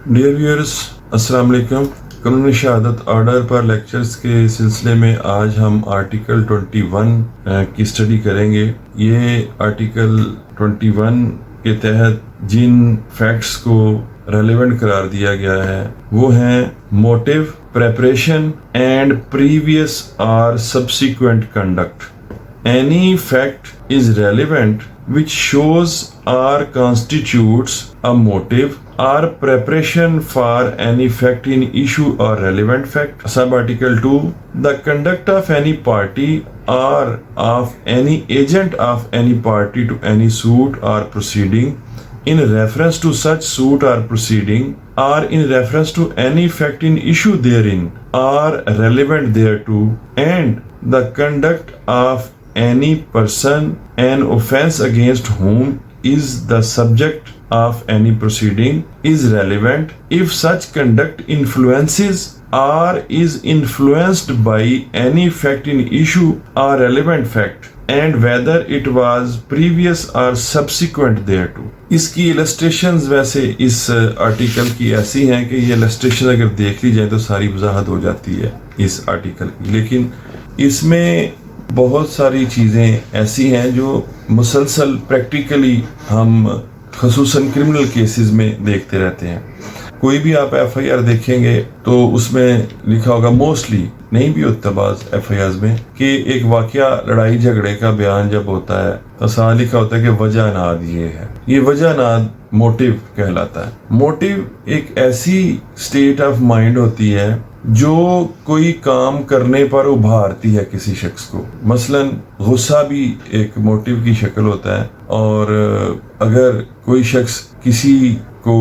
Dear viewers, السلام علیکم۔ قانون شہادت آرڈر پر لیکچرز کے سلسلے میں آج ہم آرٹیکل 21 کی اسٹڈی کریں گے۔ یہ آرٹیکل 21 کے تحت جن فیکٹس کو ریلیونٹ قرار دیا گیا ہے وہ ہیں موٹیو، پریپریشن اینڈ پریویس اور subsequent conduct. Any fact is relevant which shows or constitutes a motive or preparation for any fact in issue or relevant fact. Sub-article 2, the conduct of any party or of any agent of any party to any suit or proceeding in reference to such suit or proceeding or in reference to any fact in issue therein or relevant thereto, and the conduct of any person an offense against whom is the subject of any proceeding is relevant if such conduct influences or is influenced by any fact in issue or relevant fact and whether it was previous or subsequent thereto۔ اس کی illustrations ویسے اس article کی ایسی ہیں کہ یہ illustration اگر دیکھ لی جائے تو ساری وضاحت ہو جاتی ہے اس آرٹیکل کی، لیکن اس میں بہت ساری چیزیں ایسی ہیں جو مسلسل پریکٹیکلی ہم خصوصاً کرمنل کیسز میں دیکھتے رہتے ہیں۔ کوئی بھی آپ ایف آئی آر دیکھیں گے تو اس میں لکھا ہوگا، موسٹلی نہیں بھی ہوتا بعض ایف آئی آرز میں، کہ ایک واقعہ لڑائی جھگڑے کا بیان جب ہوتا ہے تو ساتھ لکھا ہوتا ہے کہ وجہ ناد یہ ہے۔ یہ وجہ ناد موٹیو کہلاتا ہے۔ موٹیو ایک ایسی اسٹیٹ آف مائنڈ ہوتی ہے جو کوئی کام کرنے پر ابھارتی ہے کسی شخص کو۔ مثلاً غصہ بھی ایک موٹیو کی شکل ہوتا ہے، اور اگر کوئی شخص کسی کو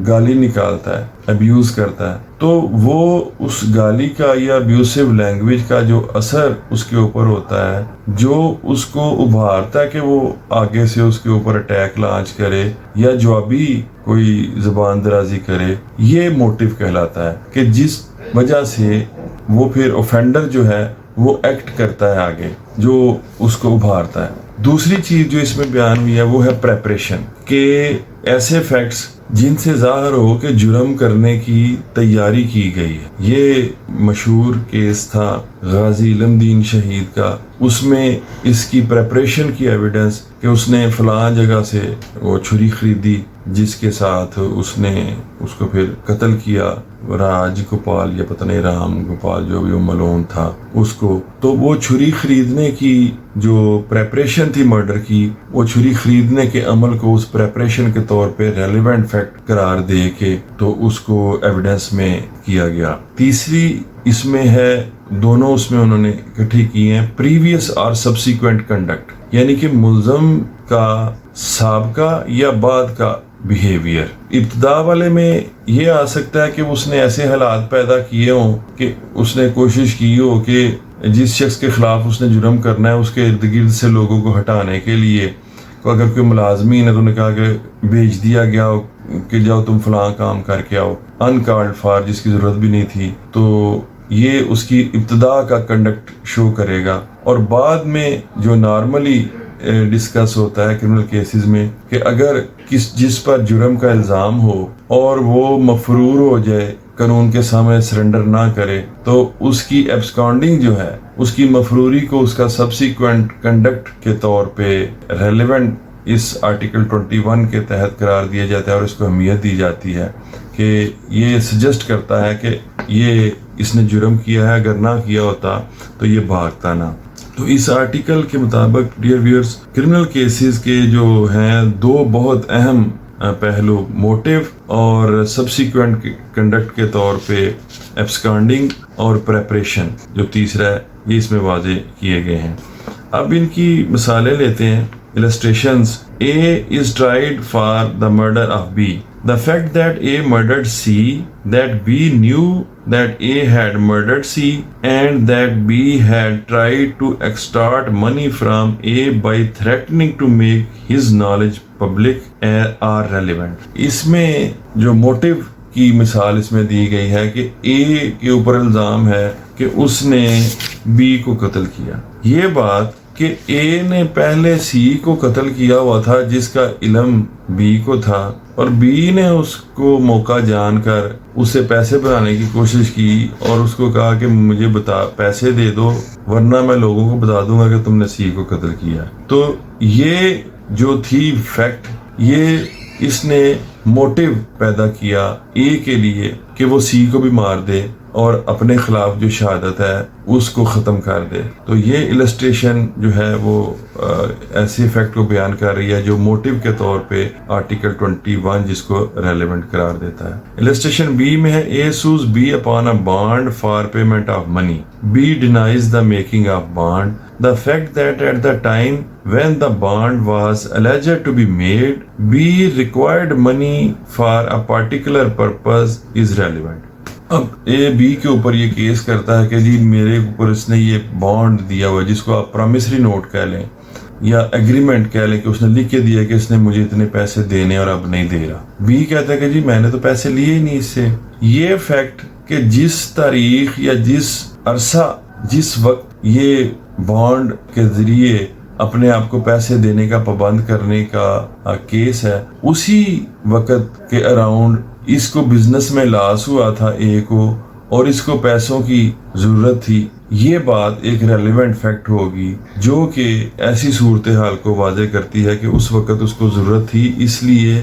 گالی نکالتا ہے، ابیوز کرتا ہے، تو وہ اس گالی کا یا ابیوسو لینگویج کا جو اثر اس کے اوپر ہوتا ہے، جو اس کو ابھارتا ہے کہ وہ آگے سے اس کے اوپر اٹیک لانچ کرے یا جوابی کوئی زبان درازی کرے، یہ موٹیو کہلاتا ہے، کہ جس وجہ سے وہ پھر اوفینڈر جو ہے وہ ایکٹ کرتا ہے آگے، جو اس کو ابھارتا ہے۔ دوسری چیز جو اس میں بیان ہوئی ہے وہ ہے پریپریشن، کہ ایسے فیکٹس جن سے ظاہر ہو کہ جرم کرنے کی تیاری کی گئی ہے۔ یہ مشہور کیس تھا غازی علم دین شہید کا، اس میں اس کی پریپریشن کی ایویڈنس کہ اس نے فلاں جگہ سے وہ چھری خریدی جس کے ساتھ اس نے اس کو پھر قتل کیا، راج گوپال یا پتہ نہیں رام گوپال جو بھی ملون تھا اس کو۔ تو وہ چھری خریدنے کی جو پریپریشن تھی مرڈر کی، وہ چھری خریدنے کے عمل کو اس پریپریشن کے طور پہ ریلیونٹ فیکٹ قرار دے کے تو اس کو ایویڈنس میں کیا گیا۔ تیسری اس میں ہے، دونوں اس میں انہوں نے اکٹھی کی ہیں، پریویس اور سبسیکوینٹ کنڈکٹ، یعنی کہ ملزم کا سابقہ یا بعد کا بیہیویئر۔ ابتدا والے میں یہ آ سکتا ہے کہ اس نے ایسے حالات پیدا کیے ہوں کہ اس نے کوشش کی ہو کہ جس شخص کے خلاف اس نے جرم کرنا ہے اس کے ارد گرد سے لوگوں کو ہٹانے کے لیے، اگر کوئی ملازمین ہے تو انہوں نے کہا کہ بھیج دیا گیا ہو کہ جاؤ تم فلاں کام کر کے آؤ، انکالڈ فار، جس کی ضرورت بھی نہیں تھی، تو یہ اس کی ابتدا کا کنڈکٹ شو کرے گا۔ اور بعد میں جو نارملی ڈسکس ہوتا ہے کرمنل کیسز میں، کہ اگر جس پر جرم کا الزام ہو اور وہ مفرور ہو جائے، قانون کے سامنے سرنڈر نہ کرے، تو اس کی ایبسکانڈنگ جو ہے، اس کی مفروری کو اس کا سبسیکوینٹ کنڈکٹ کے طور پہ ریلیونٹ اس آرٹیکل 21 کے تحت قرار دیا جاتا ہے، اور اس کو اہمیت دی جاتی ہے کہ یہ سجسٹ کرتا ہے کہ یہ اس نے جرم کیا ہے، اگر نہ کیا ہوتا تو یہ بھاگتا نہ۔ تو اس آرٹیکل کے مطابق ڈیئر ویئرز، کرمنل کیسز کے جو ہیں دو بہت اہم پہلو، موٹیو اور سبسیکوینٹ کنڈکٹ کے طور پہ ایبسکانڈنگ اور پریپریشن جو تیسرا ہے، یہ اس میں واضح کیے گئے ہیں۔ اب ان کی مثالیں لیتے ہیں، illustrations۔ A is tried for the murder of B. The fact that A murdered C, that B knew that A had murdered C, and that B had tried to extort money from A by threatening to make his knowledge public are relevant۔ اس میں جو motive کی مثال اس میں دی گئی ہے کہ A کے اوپر الزام ہے کہ اس نے B کو قتل کیا۔ یہ بات کہ اے نے پہلے سی کو قتل کیا ہوا تھا جس کا علم بی کو تھا، اور بی نے اس کو موقع جان کر اسے پیسے بنانے کی کوشش کی اور اس کو کہا کہ مجھے پیسے دے دو ورنہ میں لوگوں کو بتا دوں گا کہ تم نے سی کو قتل کیا۔ تو یہ جو تھی فیکٹ، یہ اس نے موٹیو پیدا کیا اے کے لیے کہ وہ سی کو بھی مار دے اور اپنے خلاف جو شہادت ہے اس کو ختم کر دے۔ تو یہ السٹریشن جو ہے وہ ایسی فیکٹ کو بیان کر رہی ہے جو موٹیو کے طور پہ آرٹیکل 21 جس کو ریلیونٹ قرار دیتا ہے۔ السٹریشن بی میں ہے A sues B upon a bond for payment of money, B denies the making of bond, the fact that at the time when the bond was alleged to be made, B required money for a particular purpose is relevant۔ اب اے be کے اوپر یہ case کرتا ہے کہ جی میرے اوپر اس نے یہ بانڈ دیا ہوا جس کو آپ پرومسری نوٹ کہہ لیں یا ایگریمنٹ کہہ لیں کہ اس نے لکھ کے دیا کہ اس نے مجھے اتنے پیسے دینے اور اب نہیں دے رہا۔ بی کہتا ہے کہ جی میں نے تو پیسے لیے ہی نہیں اس سے۔ یہ فیکٹ کہ جس تاریخ یا جس عرصہ جس وقت یہ بانڈ کے ذریعے اپنے آپ کو پیسے دینے کا پابند کرنے کا کیس ہے، اسی وقت کے اراؤنڈ اس کو بزنس میں لاس ہوا تھا اے کو اور اس کو پیسوں کی ضرورت تھی۔ یہ بات ایک ریلیونٹ فیکٹ ہوگی جو کہ ایسی صورتحال کو واضح کرتی ہے کہ اس وقت اس کو ضرورت تھی، اس لیے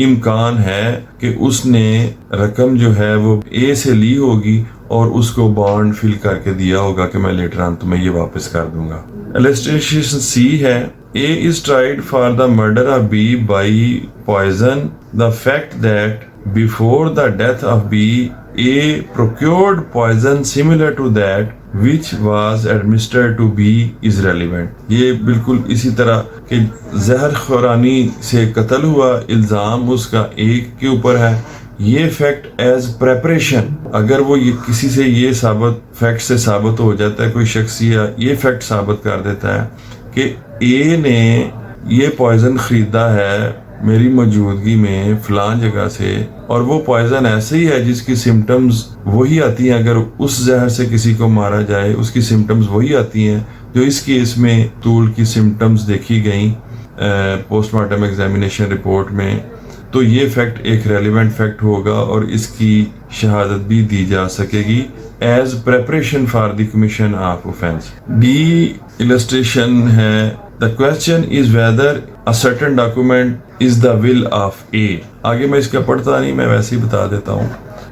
امکان ہے کہ اس نے رقم جو ہے وہ اے سے لی ہوگی اور اس کو بانڈ فل کر کے دیا ہوگا کہ میں لیٹر آن تمہیں یہ واپس کر دوں گا۔ السٹریشن سی ہے A is tried for the murder of B by poison, the fact that before the death of B, A procured poison similar to that which was administered to B is relevant۔ یہ بالکل اسی طرح کہ زہر خورانی سے قتل ہوا، الزام اس کا ایک کے اوپر ہے، یہ فیکٹ ایز پریپریشن اگر وہ کسی سے یہ فیکٹ سے ثابت ہو جاتا ہے، کوئی شخص یہ فیکٹ ثابت کر دیتا ہے کہ اے نے یہ پوائزن خریدا ہے میری موجودگی میں فلاں جگہ سے، اور وہ پوائزن ایسے ہی ہے جس کی سمٹمز وہی آتی ہیں، اگر اس زہر سے کسی کو مارا جائے اس کی سمٹمز وہی آتی ہیں جو اس کیس میں طول کی سمٹمز دیکھی گئیں پوسٹ مارٹم ایگزامینیشن رپورٹ میں، تو یہ فیکٹ ایک ریلیونٹ فیکٹ ہوگا اور اس کی شہادت بھی دی جا سکے گی as preparation for the commission of offence. D illustration ہے The question is whether a certain document is the will of A۔ آگے میں اس کا پڑھتا نہیں، میں ویسے ہی بتا دیتا ہوں۔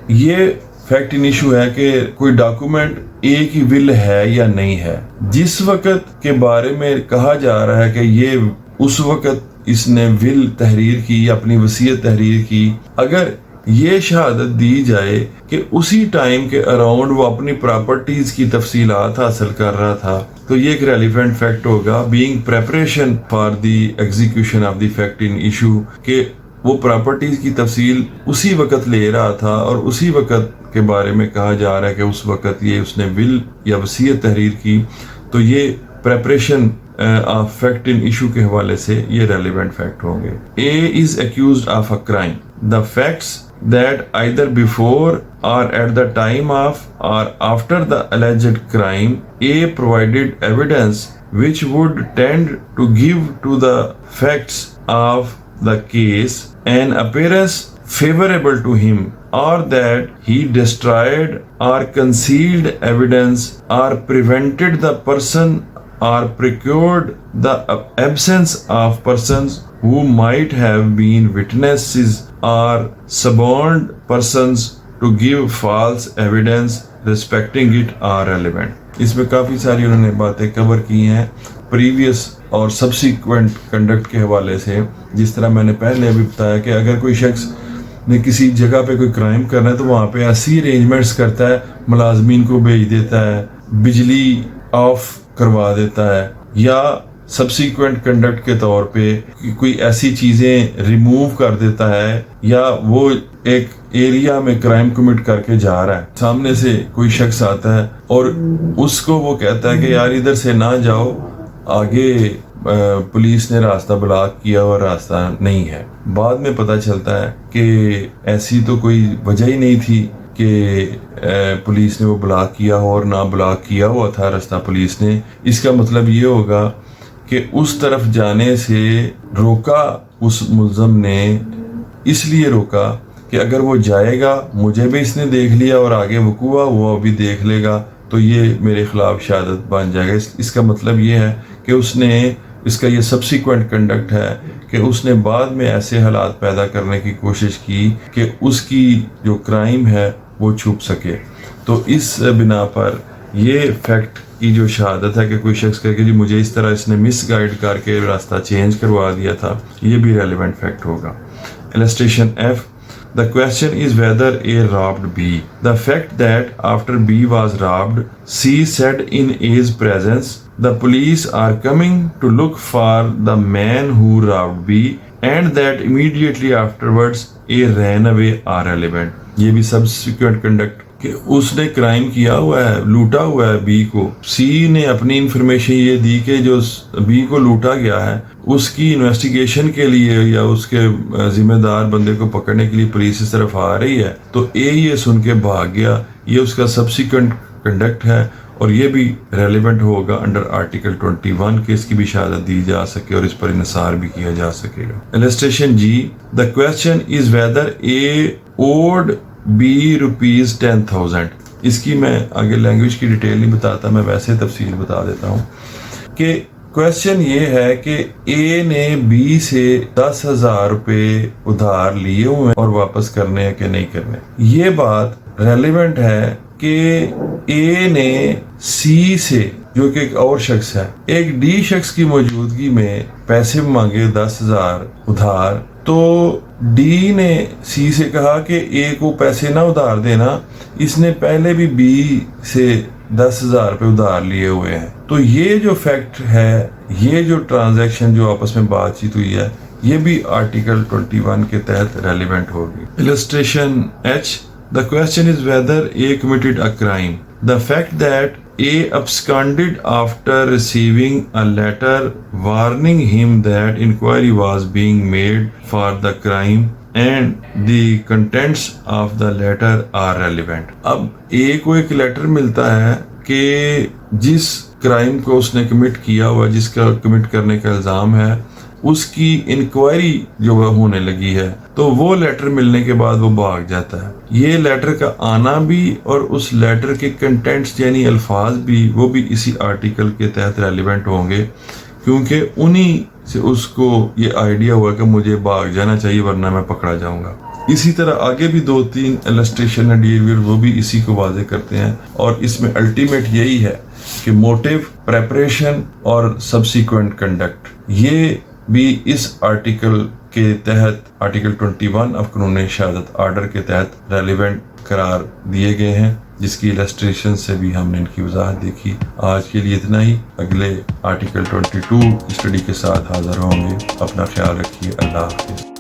یہ فیکٹ ان ایشو ہے کہ کوئی ڈاکومنٹ اے کی ول ہے یا نہیں ہے۔ جس وقت کے بارے میں کہا جا رہا ہے کہ یہ اس وقت اس نے ول تحریر کی، اپنی وصیت تحریر کی، اگر یہ شہادت دی جائے کہ اسی ٹائم کے اراؤنڈ وہ اپنی پراپرٹیز کی تفصیلات حاصل کر رہا تھا، تو یہ ایک ریلیونٹ فیکٹ ہوگا being preparation for the execution of the fact in issue, کہ وہ پراپرٹیز کی تفصیل اسی وقت لے رہا تھا اور اسی وقت کے بارے میں کہا جا رہا ہے کہ اس وقت یہ اس نے ول یا وصیت تحریر کی، تو یہ preparation of fact in issue کے حوالے سے یہ ریلیونٹ فیکٹ ہوں گے۔ A is accused of a crime, the facts that either before or at the time of or after the alleged crime, A provided evidence which would tend to give to the facts of the case an appearance favorable to him, or that he destroyed or concealed evidence or prevented the person or procured the absence of persons who might have been witnesses or suborned persons to give false evidence respecting it are relevant۔ اس میں کافی ساری انہوں نے باتیں کور کی ہیں previous اور subsequent conduct کے حوالے سے، جس طرح میں نے پہلے بھی بتایا کہ اگر کوئی شخص نے کسی جگہ پہ کوئی کرائم کرنا ہے تو وہاں پہ ایسی ارینجمنٹس کرتا ہے، ملازمین کو بھیج دیتا ہے، بجلی آف کروا دیتا ہے، یا سبسیکوینٹ کنڈکٹ کے طور پہ کوئی ایسی چیزیں ریموو کر دیتا ہے، یا وہ ایک ایریا میں کرائم کمٹ کر کے جا رہا ہے، سامنے سے کوئی شخص آتا ہے اور اس کو وہ کہتا ہے کہ یار ادھر سے نہ جاؤ، آگے پولیس نے راستہ بلاک کیا اور راستہ نہیں ہے۔ بعد میں پتہ چلتا ہے کہ ایسی تو کوئی وجہ ہی نہیں تھی کہ پولیس نے وہ بلاک کیا ہو اور نہ بلاک کیا ہوا تھا راستہ پولیس نے، اس کا مطلب یہ ہوگا کہ اس طرف جانے سے روکا اس ملزم نے، اس لیے روکا کہ اگر وہ جائے گا مجھے بھی اس نے دیکھ لیا اور آگے وقوع ہوا وہ بھی دیکھ لے گا تو یہ میرے خلاف شہادت بن جائے گا۔ اس کا مطلب یہ ہے کہ اس کا یہ سبسیکوینٹ کنڈکٹ ہے کہ اس نے بعد میں ایسے حالات پیدا کرنے کی کوشش کی کہ اس کی جو کرائم ہے وہ چھپ سکے۔ تو اس بنا پر یہ فیکٹ کی جو شہادت ہے کہ کوئی شخص کہے کہ جی مجھے اس طرح اس نے مس گائیڈ کر کے راستہ چینج کروا دیا تھا، یہ بھی ریلیونٹ فیکٹ ہوگا۔ Illustration F. The question is whether A robbed B. The fact that after B was robbed, C said in A's presence, the police are coming to look for the man who robbed B, and that immediately afterwards A ran away are relevant. یہ بھی subsequent conduct کہ اس نے crime کیا ہوا ہے، لوٹا ہوا ہے بی کو، سی نے اپنی انفارمیشن یہ دی کہ جو بی کو لوٹا گیا ہے اس کی انویسٹیگیشن کے لیے یا اس کے ذمہ دار بندے کو پکڑنے کے لیے پولیس اس طرف آ رہی ہے، تو اے یہ سن کے بھاگ گیا۔ یہ اس کا سبسیکوینٹ کنڈکٹ ہے اور یہ بھی ریلیونٹ ہوگا انڈر آرٹیکل 21 کہ اس کی بھی شہادت دی جا سکے اور اس پر انحصار بھی کیا جا سکے گا۔ Illustration G. The question is whether A owed B ₹10,000. اس کی میں آگے لینگویج کی ڈیٹیل نہیں بتاتا، میں ویسے تفصیل بتا دیتا ہوں کہ کویسچن یہ ہے کہ اے نے بی سے 10,000 روپے ادھار لیے ہوئے اور واپس کرنے ہیں کہ نہیں کرنے۔ یہ بات ریلیونٹ ہے کہ اے نے سی سے، جو کہ ایک اور شخص ہے، ایک ڈی شخص کی موجودگی میں پیسے مانگے 10,000 ادھار، تو ڈی نے سی سے کہا کہ اے کو پیسے نہ ادھار دینا، اس نے پہلے بھی بی سے 10,000 روپے ادھار لیے ہوئے ہیں۔ تو یہ جو فیکٹ ہے، یہ جو ٹرانزیکشن جو آپس میں بات چیت ہوئی ہے، یہ بھی آرٹیکل 21 کے تحت ریلیونٹ ہوگی۔ Illustration H. The question is whether A committed a crime. The fact that A absconded after receiving a letter warning him that inquiry was being made for the crime and the contents of the letter are relevant. اب A کو ایک letter ملتا ہے کہ جس crime کو اس نے commit کیا ہوا، جس کا کمٹ کرنے کا الزام ہے، اس کی انکوائری جو ہونے لگی ہے، تو وہ لیٹر ملنے کے بعد وہ بھاگ جاتا ہے۔ یہ لیٹر کا آنا بھی اور اس لیٹر کے کنٹینٹس یعنی الفاظ بھی، وہ بھی اسی آرٹیکل کے تحت ریلیونٹ ہوں گے، کیونکہ انہی سے اس کو یہ آئیڈیا ہوا کہ مجھے بھاگ جانا چاہیے ورنہ میں پکڑا جاؤں گا۔ اسی طرح آگے بھی 2-3 السٹریشن وہ بھی اسی کو واضح کرتے ہیں، اور اس میں الٹیمیٹ یہی ہے کہ موٹیو، پریپریشن اور سبسیکوینٹ کنڈکٹ، یہ بھی اس آرٹیکل کے تحت آرٹیکل 21 آف قانون شہادت آرڈر کے تحت ریلیونٹ قرار دیے گئے ہیں، جس کی السٹریشن سے بھی ہم نے ان کی وضاحت دیکھی۔ آج کے لیے اتنا ہی، اگلے آرٹیکل 22 اسٹڈی کے ساتھ حاضر ہوں گے۔ اپنا خیال رکھیے، اللہ حافظ۔